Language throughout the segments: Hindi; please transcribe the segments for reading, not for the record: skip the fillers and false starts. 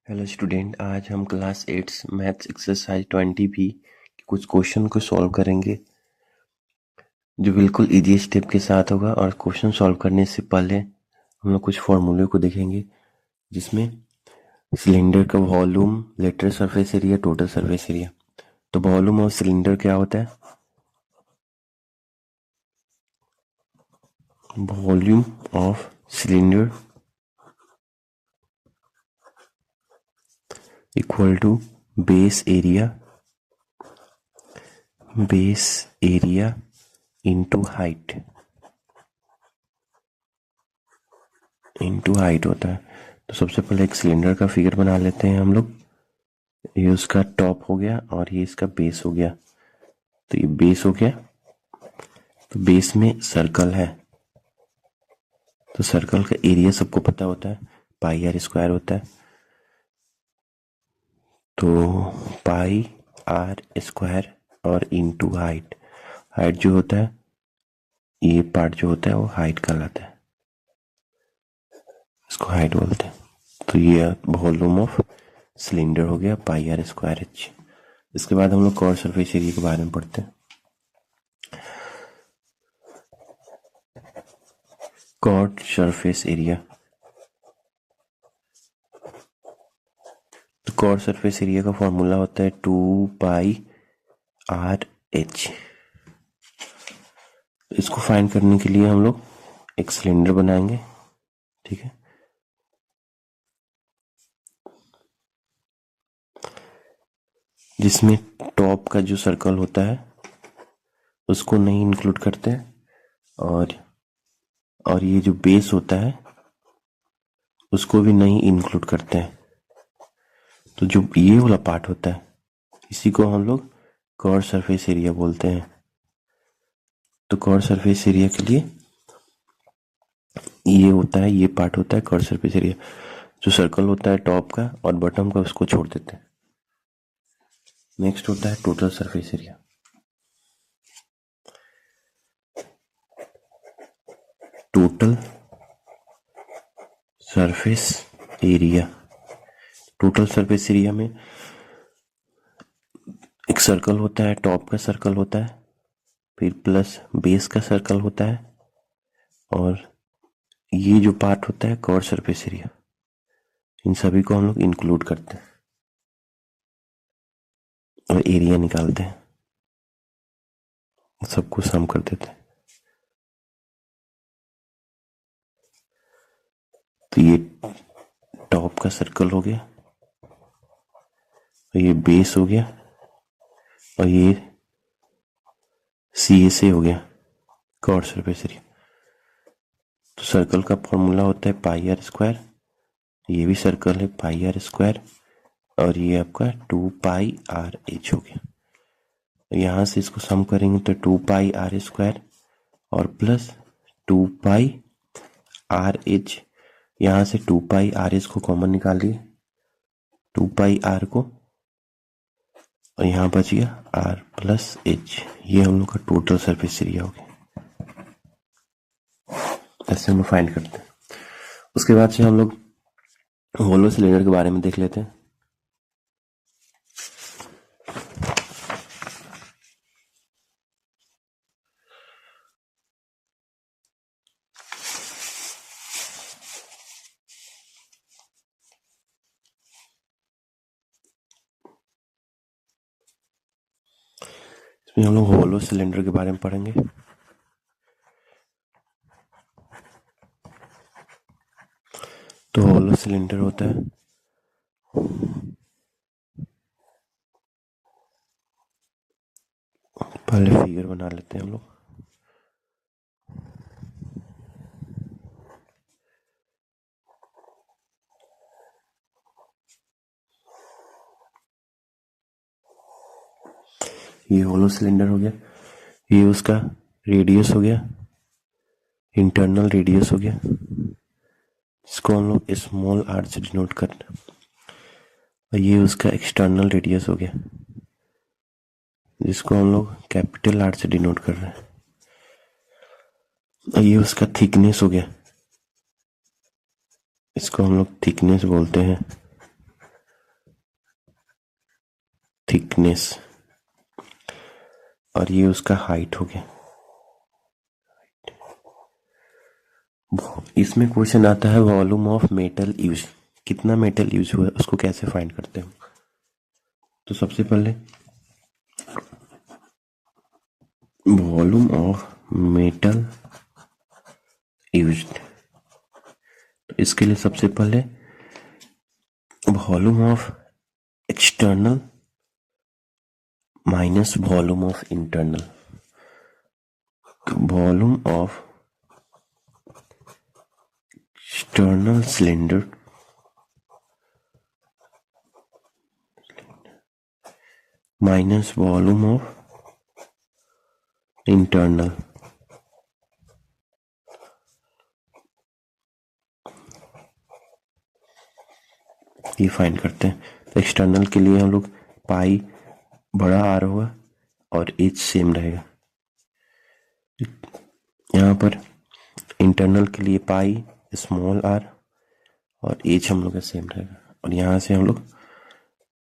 हेलो स्टूडेंट, आज हम क्लास 8 मैथ्स एक्सरसाइज 20B के कुछ क्वेश्चन को सॉल्व करेंगे जो बिल्कुल इजी स्टेप के साथ होगा। और क्वेश्चन सॉल्व करने से पहले हम लोग कुछ फॉर्मूले को देखेंगे जिसमें सिलेंडर का volume, lateral surface area, total surface area. तो वॉल्यूम ऑफ सिलेंडर क्या होता है? Volume of cylinder equal to base area into height होता है। तो सबसे पहले एक सिलेंडर का फिगर बना लेते हैं हम लोग। ये उसका टॉप हो गया और ये इसका बेस हो गया। तो ये बेस हो गया, तो बेस में सर्कल है, तो सर्कल का एरिया सबको पता होता है, पाई आर स्क्वायर होता है। तो पाई आर स्क्वायर और इंटू हाइट जो होता है, ये पार्ट जो होता है वो हाइट कहलाता है, इसको हाइट बोलते हैं। तो ये वॉल्यूम ऑफ सिलेंडर हो गया, पाई आर स्क्वायर एच। इसके बाद हम लोग कॉर्ड सरफेस एरिया के बारे में पढ़ते हैं। कॉर्ड सरफेस एरिया, तो कॉर्ड सरफेस एरिया का फॉर्मूला होता है 2πr/h। इसको फाइंड करने के लिए हम लोग एक सिलेंडर बनाएंगे, ठीक है। जिसमें टॉप का जो सर्कल होता है उसको नहीं इंक्लूड करते हैं, और ये जो बेस होता है उसको भी नहीं इंक्लूड करते हैं। तो जो ये वाला पार्ट होता है इसी को हम लोग कर्व सरफेस एरिया बोलते हैं। तो कर्व सरफेस एरिया के लिए ये होता है, ये पार्ट होता है कर्व सरफेस एरिया। जो सर्कल होता है टॉप का और बॉटम का उसको छोड़ देते हैं। नेक्स्ट होता है total surface area. Total surface area, total surface area में एक सर्कल होता है, टॉप का सर्कल होता है, फिर प्लस बेस का सर्कल होता है, और ये जो पार्ट होता है कर्व सरफेस एरिया। इन सभी को हम लोग इंक्लूड करते हैं और एरिया निकालते हैं, सबको सम कर देते हैं। तो ये टॉप का सर्कल हो गया, और ये बेस हो गया, और ये सी से हो गया कर्व सरफेस एरिया। तो सर्कल का फॉर्मूला होता है पाई आर स्क्वायर, ये भी सर्कल है पाई आर स्क्वायर, और ये आपका 2πr/h हो गया। यहां से इसको सम करेंगे तो 2πr² और प्लस 2πr/h। यहां से 2πr/h को कॉमन निकालिए, 2πr को, और यहां बच गया r+h। ये हम लोग का टोटल सरफेस एरिया हो गया। ऐसे हम लोग फाइंड करते हैं। उसके बाद से हम लोग होलो सिलेंडर के बारे में देख लेते हैं। इसमें हम लोग होलो सिलेंडर के बारे में पढ़ेंगे। तो होलो सिलेंडर होता है, पहले फिगर बना लेते हैं हम लोग। ये होलो सिलेंडर हो गया, ये उसका रेडियस हो गया, इंटरनल रेडियस हो गया, इसको हम लोग स्मॉल आर से डिनोट करते हैं। और ये उसका एक्सटर्नल रेडियस हो गया, जिसको हम लोग कैपिटल आर से डिनोट कर रहे हैं। और ये उसका थिकनेस हो गया, इसको हम लोग थिकनेस बोलते हैं। थिकनेस, और ये उसका हाइट हो गया। इसमें क्वेश्चन आता है वॉल्यूम ऑफ मेटल यूज, कितना मेटल यूज हुआ है उसको कैसे फाइंड करते हैं। तो सबसे पहले वॉल्यूम ऑफ मेटल यूज्ड, तो इसके लिए सबसे पहले volume of external minus volume of internal, volume of external cylinder minus volume of internal, ये फाइंड करते हैं। तो एक्सटर्नल के लिए हम लोग पाई बड़ा आर होगा और एच सेम रहेगा। यहाँ पर इंटरनल के लिए पाई स्मॉल आर और एच हम लोग का सेम रहेगा, और यहाँ से हम लोग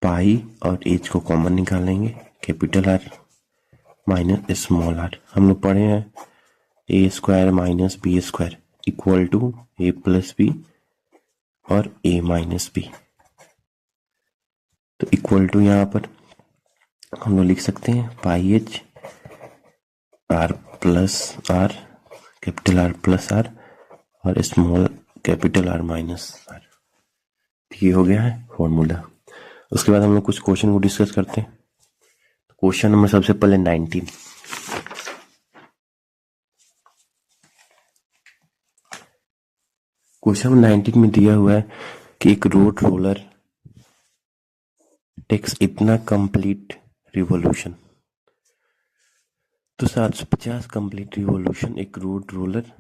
पाई और एच को कॉमन निकालेंगे, capital R minus small r. हम लोग पढ़े हैं A square minus B square equal to A plus B और ए माइनस बी। तो इक्वल टू यहाँ पर हम लोग लिख सकते हैं pi H R plus R, capital R plus R और small capital R minus R. ये हो गया है फॉर्मूला। उसके बाद हम लोग कुछ क्वेश्चन को डिस्कस करते हैं। क्वेश्चन नंबर सबसे पहले 19। क्वेश्चन नंबर 19 में दिया हुआ है कि एक रोड रोलर टेक्स इतना कंप्लीट रिवॉल्यूशन, तो 750 कंप्लीट रिवॉल्यूशन एक रोड रोलर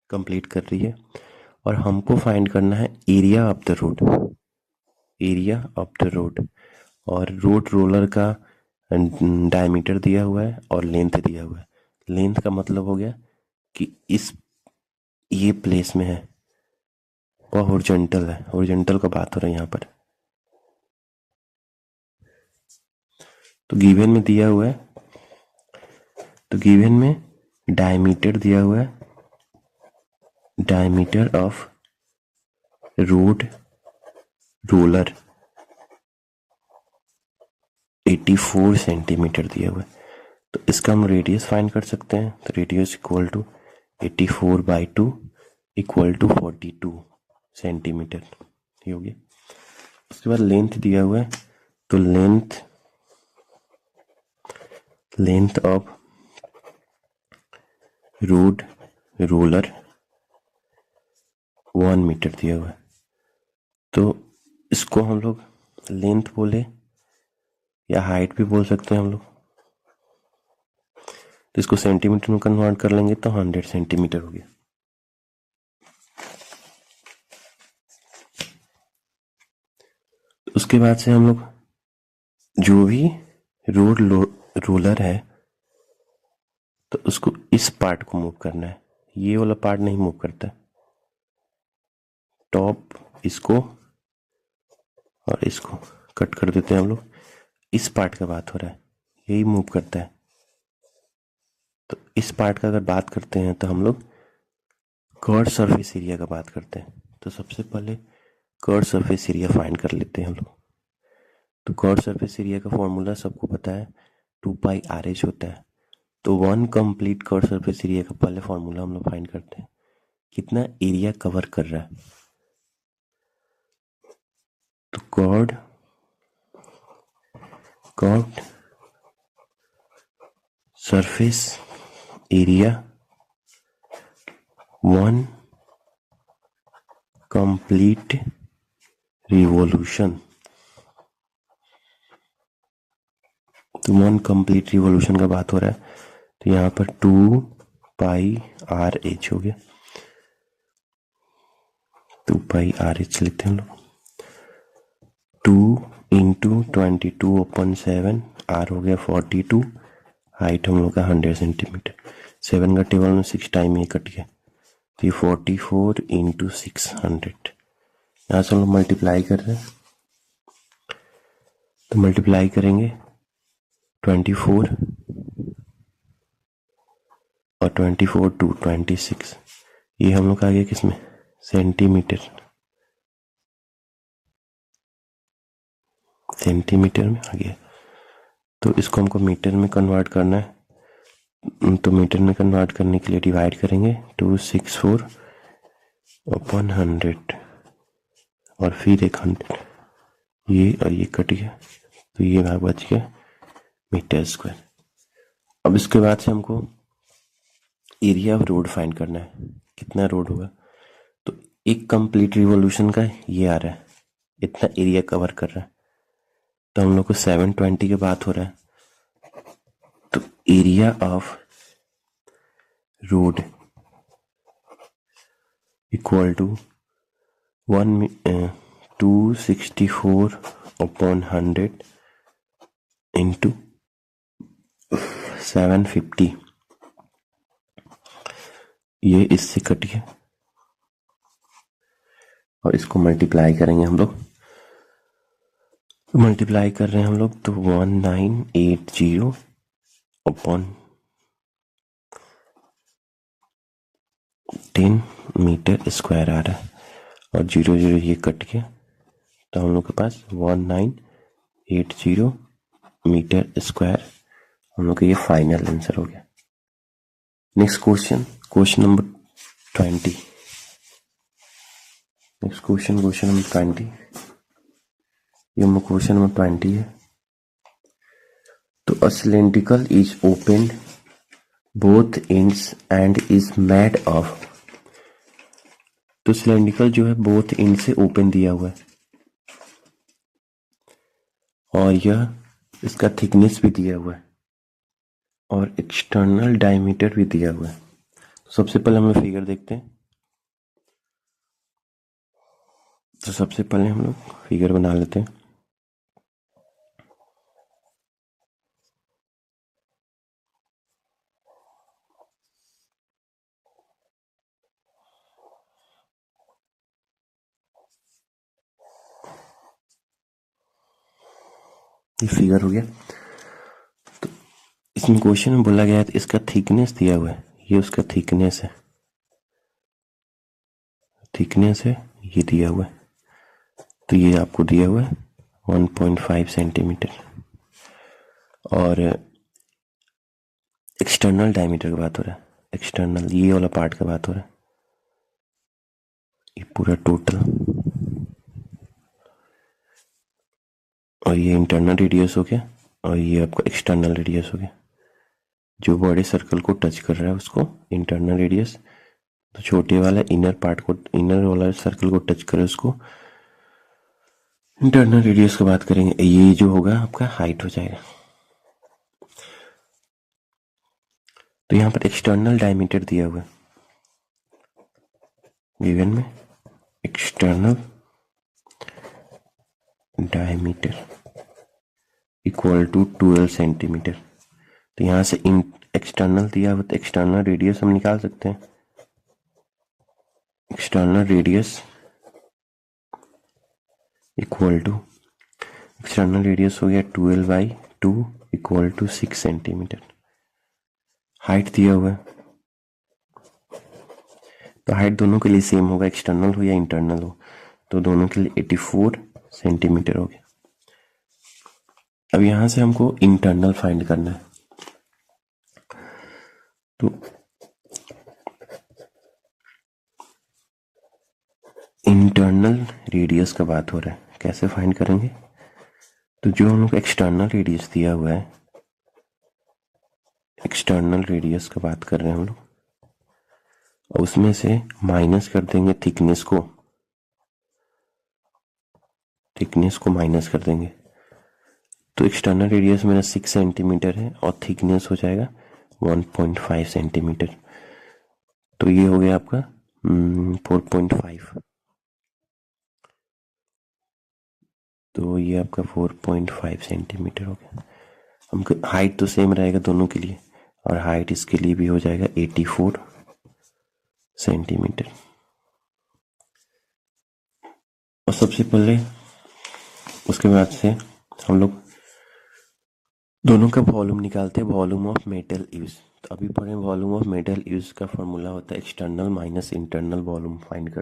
कंप्लीट कर रही है, और हमको फाइंड करना है area of the road, area of the road, और रोड रोलर का डायमीटर दिया हुआ है और लेंथ दिया हुआ है। लेंथ का मतलब हो गया कि ये प्लेस में है, वह हॉरिजॉन्टल है, हॉरिजॉन्टल का बात हो रहा है यहाँ पर। तो गिवन में दिया हुआ है, तो गिवन में डायमीटर दिया हुआ है, diameter of road roller 84 centimetre दिया हुआ है। तो इसका हम रेडियस फाइंड कर सकते हैं। तो radius equal to 84/2 equal to 42 centimetre, ये हो गया। उसके बाद लेंथ दिया हुआ है, तो length of road roller 1 metre दिया हुआ है। तो इसको हम लोग लेंथ बोले या हाइट भी बोल सकते हैं हम लोग। तो इसको सेंटीमीटर में कन्वर्ट कर लेंगे तो 100 सेंटीमीटर हो गया। उसके बाद से हम लोग जो भी रोड रोलर है तो उसको इस पार्ट को मूव करना है, ये वाला पार्ट नहीं मूव करता। टॉप इसको और इसको कट कर देते हैं हम लोग, इस पार्ट का बात हो रहा है, यही मूव करता है। तो इस पार्ट का अगर बात करते हैं तो हम लोग कर्व सरफेस एरिया का बात करते हैं। तो सबसे पहले कर्व सरफेस एरिया फाइंड कर लेते हैं हम लोग। तो कर्व सरफेस एरिया का फॉर्मूला सबको पता है, 2πRH होता है। तो 1 कंप्लीट कर्व सरफेस एरिया का पहले फॉर्मूला हम लोग फाइंड करते हैं, कितना एरिया कवर कर रहा है। तो curved surface area 1 complete revolution, तो 1 कंप्लीट रिवॉल्यूशन का बात हो रहा है। तो यहाँ पर 2πRH हो गया, 2πRH लेते हैं हम लोग। 2 इंटू 22/7, R हो गया 42, हाइट हम लोग का 100 सेंटीमीटर। 7 का टेबल में 6 टाइम ये कट गया, तो ये 44 इंटू 600, यहाँ से हम लोग मल्टीप्लाई कर रहे हैं। तो मल्टीप्लाई करेंगे 24 और 24 टू 26, ये हम लोग आ गया किसमें, सेंटीमीटर में आ गया। तो इसको हमको मीटर में कन्वर्ट करना है, तो मीटर में कन्वर्ट करने के लिए डिवाइड करेंगे 264 अपॉन 100 और फिर 100, ये और ये कट गया, तो ये भाग बच गया मीटर स्क्वायर। अब इसके बाद से हमको एरिया ऑफ रोड फाइंड करना है, कितना रोड होगा। तो एक कंप्लीट रिवॉल्यूशन का ये आ रहा है, इतना एरिया कवर कर रहा है, तो हम लोग को 720 के बात हो रहा है। तो area of road equal to 264 upon 100 into 750, ये इससे कट गया और इसको मल्टीप्लाई करेंगे हम लोग, मल्टीप्लाई कर रहे हैं हम लोग, तो 1980 अपॉन 10 मीटर स्क्वायर आ रहा है और 0 0 ये कट गया, तो हम लोग के पास 1980 मीटर स्क्वायर हम लोग का ये फाइनल आंसर हो गया। Next question number 20। Next question number 20, ये क्वेश्चन नंबर 20 है। तो a cylindrical is open both ends and is made of, तो सिलेंड्रिकल जो है बोथ एंड से ओपन दिया हुआ है और यह इसका थिकनेस भी दिया हुआ है और एक्सटर्नल डायमीटर भी दिया हुआ है। सबसे पहले हम फिगर देखते हैं, तो सबसे पहले हम लोग फिगर बना लेते हैं। ये फिगर हो गया। तो इसमें क्वेश्चन में बोला गया है, तो इसका थिकनेस दिया हुआ है, ये उसका थिकनेस है, ये दिया हुआ है, तो ये आपको दिया हुआ है 1.5 सेंटीमीटर। और एक्सटर्नल डायमीटर की बात हो रहा है, एक्सटर्नल ये वाला पार्ट का बात हो रहा है, ये पूरा टोटल, और ये इंटरनल रेडियस हो गया और ये आपका एक्सटर्नल रेडियस हो गया। जो बड़े सर्कल को टच कर रहा है उसको इंटरनल रेडियस, तो छोटे वाला इनर पार्ट को, इनर वाला सर्कल को टच करे उसको इंटरनल रेडियस की बात करेंगे। ये जो होगा आपका हाइट हो जाएगा। तो यहां पर एक्सटर्नल डायमीटर दिया हुआ है गिवन में, external diameter equal to 12 centimetre. तो यहां से एक्सटर्नल दिया हुआ, तो एक्सटर्नल रेडियस हम निकाल सकते हैं। External radius equal to, external radius हो गया 12/2 इक्वल टू 6 सेंटीमीटर। हाइट दिया हुआ है, तो हाइट दोनों के लिए सेम होगा, एक्सटर्नल हो या इंटरनल हो, तो दोनों के लिए 84 सेंटीमीटर हो गया। अब यहां से हमको इंटरनल फाइंड करना है, तो इंटरनल रेडियस का बात हो रहा है, कैसे फाइंड करेंगे। तो जो हम लोग एक्सटर्नल रेडियस दिया हुआ है, एक्सटर्नल रेडियस का बात कर रहे हैं हम लोग, और उसमें से माइनस कर देंगे थिकनेस को माइनस कर देंगे। तो एक्सटर्नल रेडियस मेरा 6 सेंटीमीटर है और थिकनेस हो जाएगा 1.5 सेंटीमीटर, तो ये हो गया आपका 4.5, तो ये आपका 4.5 सेंटीमीटर हो गया। हमको हाइट तो सेम रहेगा दोनों के लिए, और हाइट इसके लिए भी हो जाएगा 84 सेंटीमीटर। और सबसे पहले उसके बाद से हम लोग दोनों का वॉल्यूम निकालते हैं, वॉल्यूम ऑफ मेटल यूज। तो अभी पढ़े वॉल्यूम ऑफ मेटल यूज का फॉर्मूला होता है external minus internal volume,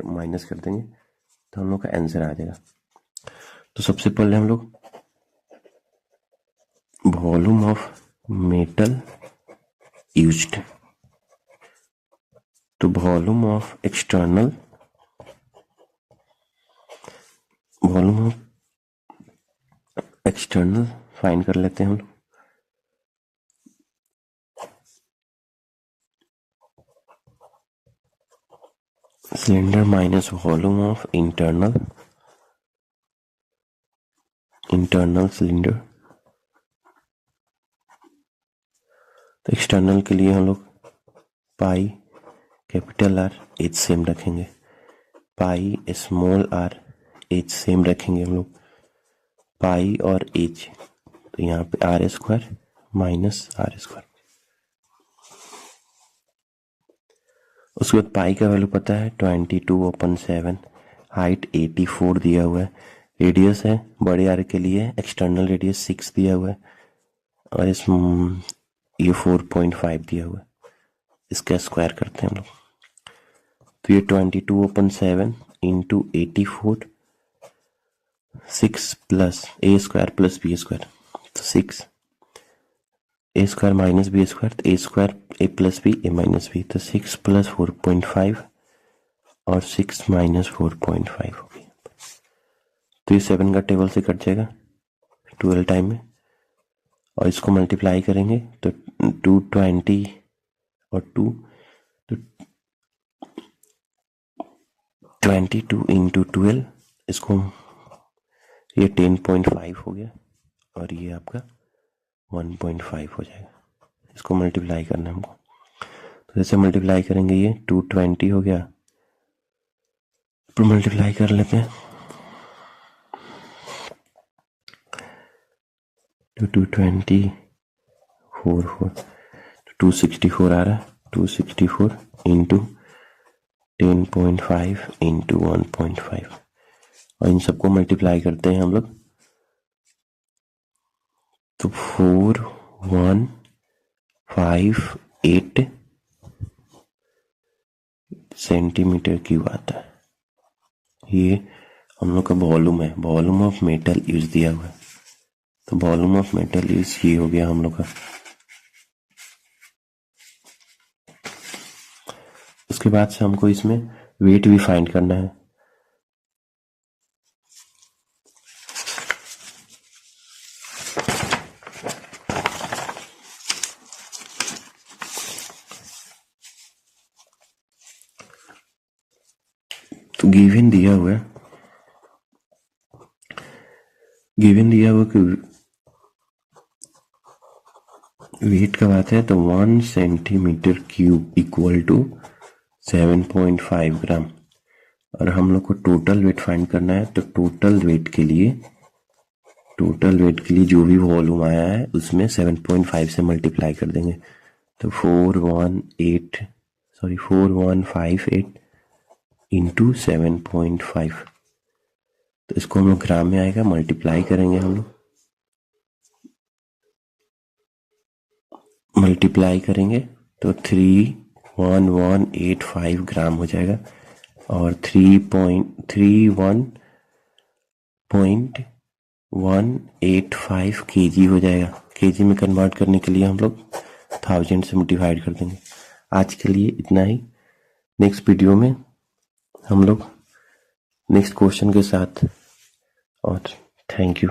minus कर देंगे तो हम लोग का आंसर आ जाएगा। तो सबसे पहले हम लोग वॉल्यूम ऑफ मेटल यूज्ड, तो volume of external, volume of external find कर लेते हैं हम लोग। Cylinder minus volume of internal cylinder. तो एक्सटर्नल के लिए हम लोग pi capital R H same रखेंगे, pi small r H same रखेंगे हम लोग, पाई और एच, तो यहाँ पे R square minus R square. उसके बाद पाई का वैल्यू पता है 22/7, हाइट 84 दिया हुआ है, रेडियस है बड़े आर के लिए एक्सटर्नल रेडियस 6 दिया हुआ है और इस ये 4.5 दिया हुआ है, इसका स्क्वायर करते हैं हम लोग। तो ये 22/7 इंटू 84, 6 प्लस ए स्क्वायर प्लस बी स्क्वायर, तो 6 ए स्क्वायर माइनस बी स्क्वायर, तो ए स्क्वायर ए प्लस बी ए माइनस बी, तो 6 प्लस 4.5 और 6 माइनस 4.5 हो गई। तो ये 7 का टेबल से कट जाएगा 12 टाइम में, और इसको मल्टीप्लाई करेंगे तो 220 और 2, तो 22 इंटू 12, इसको ये 10.5 हो गया और ये आपका 1.5 हो जाएगा। इसको मल्टीप्लाई करना है हमको, तो जैसे मल्टीप्लाई करेंगे ये 220 हो गया, तो मल्टीप्लाई कर लेते हैं तो 220 4 264 आ रहा है, 264 इंटू 10.5 इंटू 1.5, और इन सबको मल्टीप्लाई करते हैं हम लोग, तो 4158 सेंटीमीटर क्यूब आता है। ये हम लोग का वॉल्यूम है, वॉल्यूम ऑफ मेटल यूज दिया हुआ है, तो वॉल्यूम ऑफ मेटल यूज ये हो गया हम लोग का। उसके बाद से हमको इसमें वेट भी फाइंड करना है। तो गिवन दिया हुआ कि वेट का बात है तो 1 सेंटीमीटर क्यूब इक्वल टू 7.5 ग्राम, और हम लोग को टोटल वेट फाइंड करना है, तो टोटल वेट के लिए जो भी वॉल्यूम आया है उसमें 7.5 से मल्टीप्लाई कर देंगे, तो 4158 इंटू 7.5, तो इसको हम लोग ग्राम में आएगा, मल्टीप्लाई करेंगे हम लोग, तो 31185 ग्राम हो जाएगा, और 3.185 केजी हो जाएगा। केजी में कन्वर्ट करने के लिए हम लोग 1000 से डिवाइड कर देंगे। आज के लिए इतना ही, नेक्स्ट वीडियो में हम लोग नेक्स्ट क्वेश्चन के साथ, और थैंक यू।